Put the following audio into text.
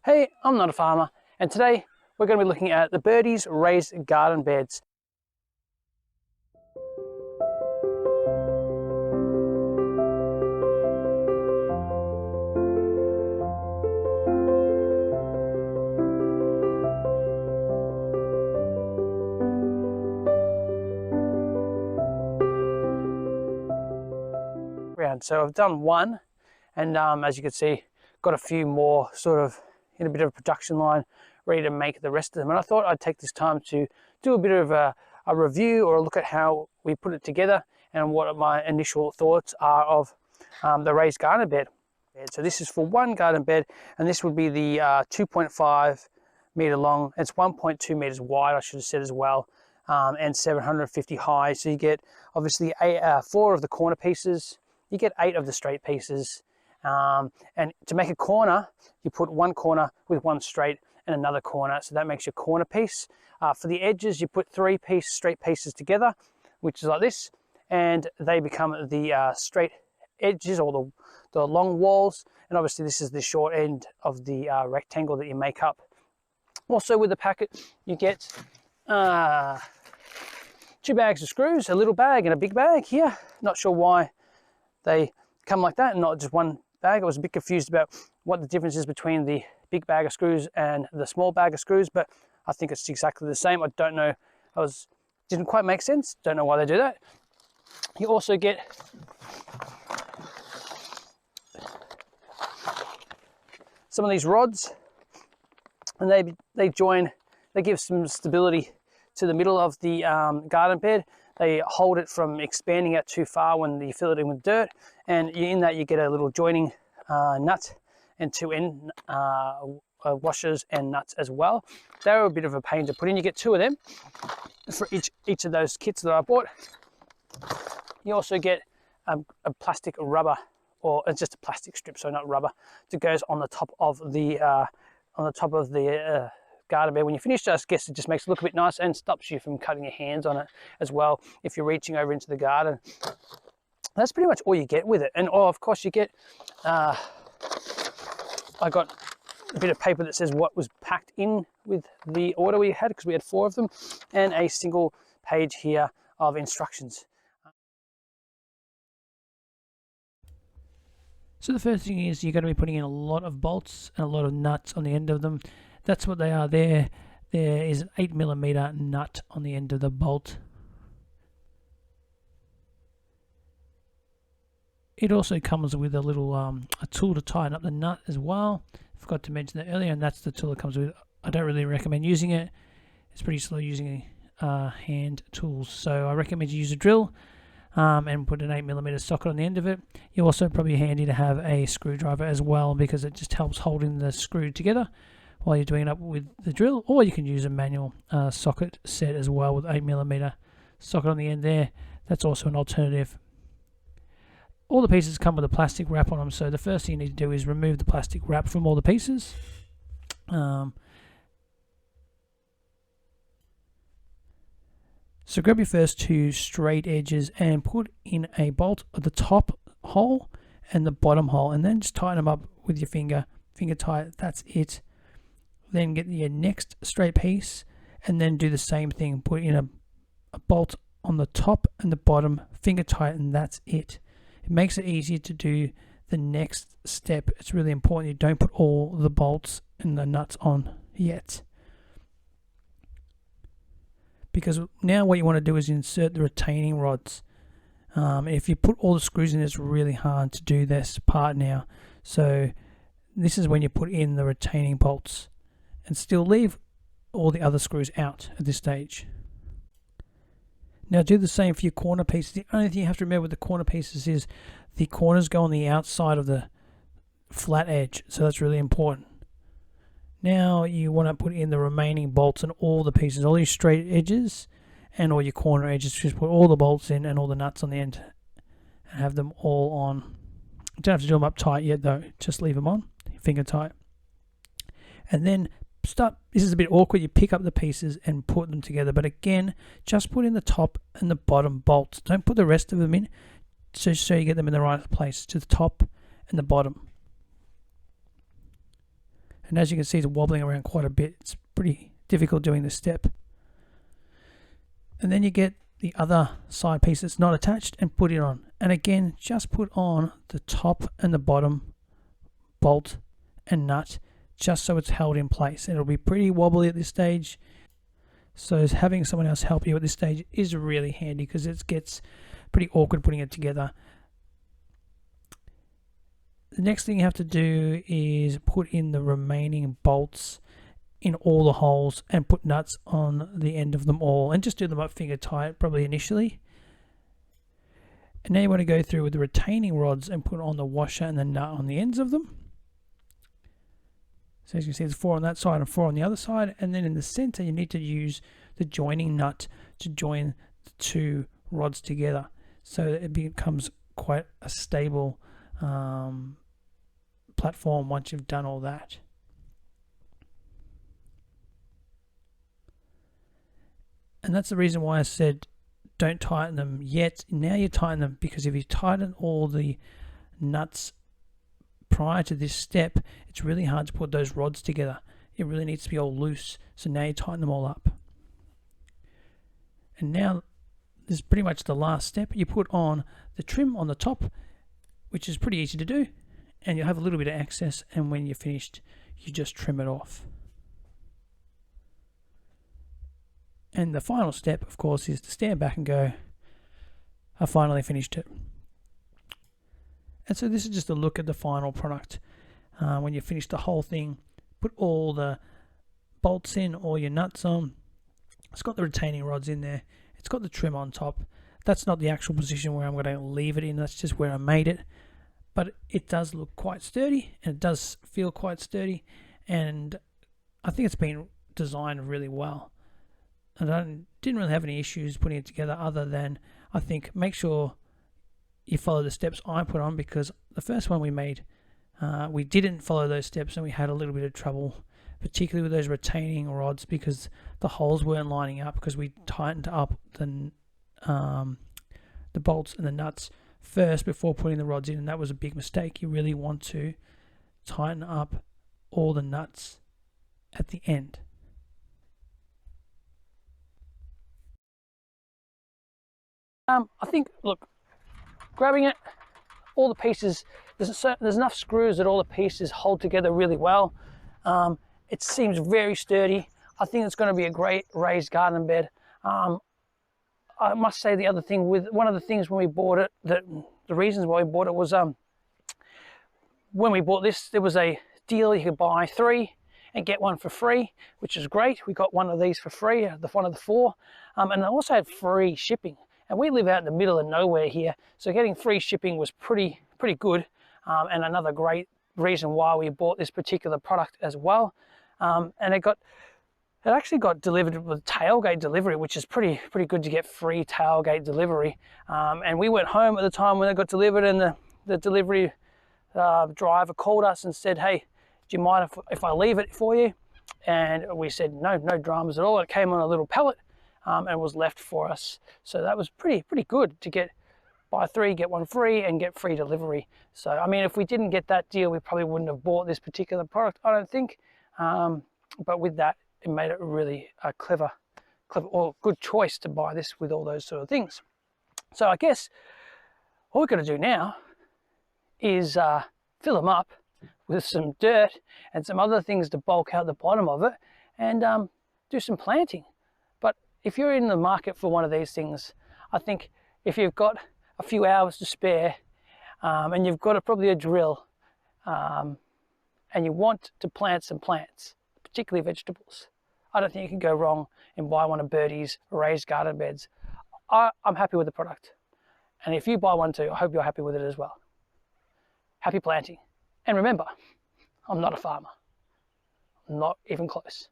Hey, I'm not a farmer, and today we're going to be looking at the Birdies raised garden beds. So I've done one, and as you can see, got a few more sort of in a bit of a production line ready to make the rest of them. And I thought I'd take this time to do a bit of a review or a look at how we put it together and what my initial thoughts are of the raised garden bed. So this is for one garden bed, and this would be the 2.5 meter long. It's 1.2 meters wide, I should have said as well, and 750 high. So you get obviously 4 of the corner pieces. You get 8 of the straight pieces, and to make a corner, you put one corner with one straight and another corner, so that makes your corner piece. For the edges, you put 3 straight pieces together, which is like this, and they become the straight edges or the long walls, and obviously this is the short end of the rectangle that you make up. Also with the packet, you get 2 bags of screws, a little bag and a big bag here. Not sure why they come like that and not just one bag. I was a bit confused about what the difference is between the big bag of screws and the small bag of screws, but I think it's exactly the same. I don't know, didn't quite make sense. Don't know why they do that. You also get some of these rods, and they give some stability to the middle of the garden bed. They hold it from expanding out too far when you fill it in with dirt, and in that you get a little joining nut and 2 end washers and nuts as well. They're a bit of a pain to put in. You get 2 of them for each of those kits that I bought. You also get a plastic rubber, or it's just a plastic strip, so not rubber, that goes on the top of the garden bed. When you finish, I guess it just makes it look a bit nice and stops you from cutting your hands on it as well if you're reaching over into the garden. That's pretty much all you get with it. And of course you get, I got a bit of paper that says what was packed in with the order we had, because we had 4 of them, and a single page here of instructions. So the first thing is you're going to be putting in a lot of bolts and a lot of nuts on the end of them. That's what they are there. There is an 8mm nut on the end of the bolt. It also comes with a little a tool to tighten up the nut as well. Forgot to mention that earlier, and that's the tool that comes with it. I don't really recommend using it. It's pretty slow using hand tools, so I recommend you use a drill and put an 8mm socket on the end of it. You're also probably handy to have a screwdriver as well, because it just helps holding the screw together while you're doing it up with the drill, or you can use a manual socket set as well with 8mm socket on the end there. That's also an alternative. All the pieces come with a plastic wrap on them, so the first thing you need to do is remove the plastic wrap from all the pieces. So grab your first 2 straight edges and put in a bolt at the top hole and the bottom hole, and then just tighten them up with your finger tight. That's it. Then get your next straight piece and then do the same thing. Put in a bolt on the top and the bottom, finger tight, and that's it. It makes it easier to do the next step. It's really important you don't put all the bolts and the nuts on yet, because now what you want to do is insert the retaining rods. If you put all the screws in, it's really hard to do this part now. So this is when you put in the retaining bolts, and still leave all the other screws out at this stage. Now do the same for your corner pieces. The only thing you have to remember with the corner pieces is the corners go on the outside of the flat edge, so that's really important. Now you want to put in the remaining bolts and all the pieces, all your straight edges and all your corner edges. Just put all the bolts in and all the nuts on the end and have them all on. You don't have to do them up tight yet though, just leave them on, finger tight. And then this is a bit awkward, you pick up the pieces and put them together, but again, just put in the top and the bottom bolts. Don't put the rest of them in, so you get them in the right place, to the top and the bottom. And as you can see, it's wobbling around quite a bit. It's pretty difficult doing this step. And then you get the other side piece that's not attached and put it on. And again, just put on the top and the bottom bolt and nut, just so it's held in place. It'll be pretty wobbly at this stage, so having someone else help you at this stage is really handy, because it gets pretty awkward putting it together. The next thing you have to do is put in the remaining bolts in all the holes and put nuts on the end of them all, and just do them up finger tight probably initially. And now you want to go through with the retaining rods and put on the washer and the nut on the ends of them. So as you can see, there's 4 on that side and 4 on the other side, and then in the center you need to use the joining nut to join the 2 rods together, so that it becomes quite a stable platform once you've done all that. And that's the reason why I said don't tighten them yet. Now you tighten them, because if you tighten all the nuts prior to this step, it's really hard to put those rods together. It really needs to be all loose. So now you tighten them all up. And now this is pretty much the last step. You put on the trim on the top, which is pretty easy to do, and you'll have a little bit of excess, and when you're finished you just trim it off. And the final step, of course, is to stand back and go, I finally finished it. And so this is just a look at the final product. When you finish the whole thing, put all the bolts in, all your nuts on. It's got the retaining rods in there. It's got the trim on top. That's not the actual position where I'm going to leave it in. That's just where I made it. But it does look quite sturdy, and it does feel quite sturdy. And I think it's been designed really well. And I didn't really have any issues putting it together, other than I think make sure you follow the steps I put on, because the first one we made, we didn't follow those steps and we had a little bit of trouble, particularly with those retaining rods, because the holes weren't lining up, because we tightened up the bolts and the nuts first before putting the rods in, and that was a big mistake. You really want to tighten up all the nuts at the end. I think, look, grabbing it, all the pieces, there's enough screws that all the pieces hold together really well. It seems very sturdy. I think it's going to be a great raised garden bed. I must say, the other thing, with one of the things when we bought it, the reasons why we bought it was, when we bought this, there was a deal you could buy 3 and get 1 for free, which is great. We got 1 of these for free, one of the 4, and I also had free shipping. And we live out in the middle of nowhere here, so getting free shipping was pretty good, and another great reason why we bought this particular product as well. And it actually got delivered with tailgate delivery, which is pretty good to get free tailgate delivery. And we went home at the time when it got delivered, and the delivery driver called us and said, "Hey, do you mind if I leave it for you?" And we said, no dramas at all. It came on a little pellet. And was left for us. So that was pretty good to buy 3, get 1 free, and get free delivery. So I mean, if we didn't get that deal, we probably wouldn't have bought this particular product, I don't think. But with that, it made it really a clever or good choice to buy this with all those sort of things. So I guess all we've got to do now is fill them up with some dirt and some other things to bulk out the bottom of it, and do some planting. If you're in the market for one of these things, I think if you've got a few hours to spare, and you've got probably a drill, and you want to plant some plants, particularly vegetables, I don't think you can go wrong and buy one of Birdies raised garden beds. I'm happy with the product. And if you buy one too, I hope you're happy with it as well. Happy planting. And remember, I'm not a farmer. Not even close.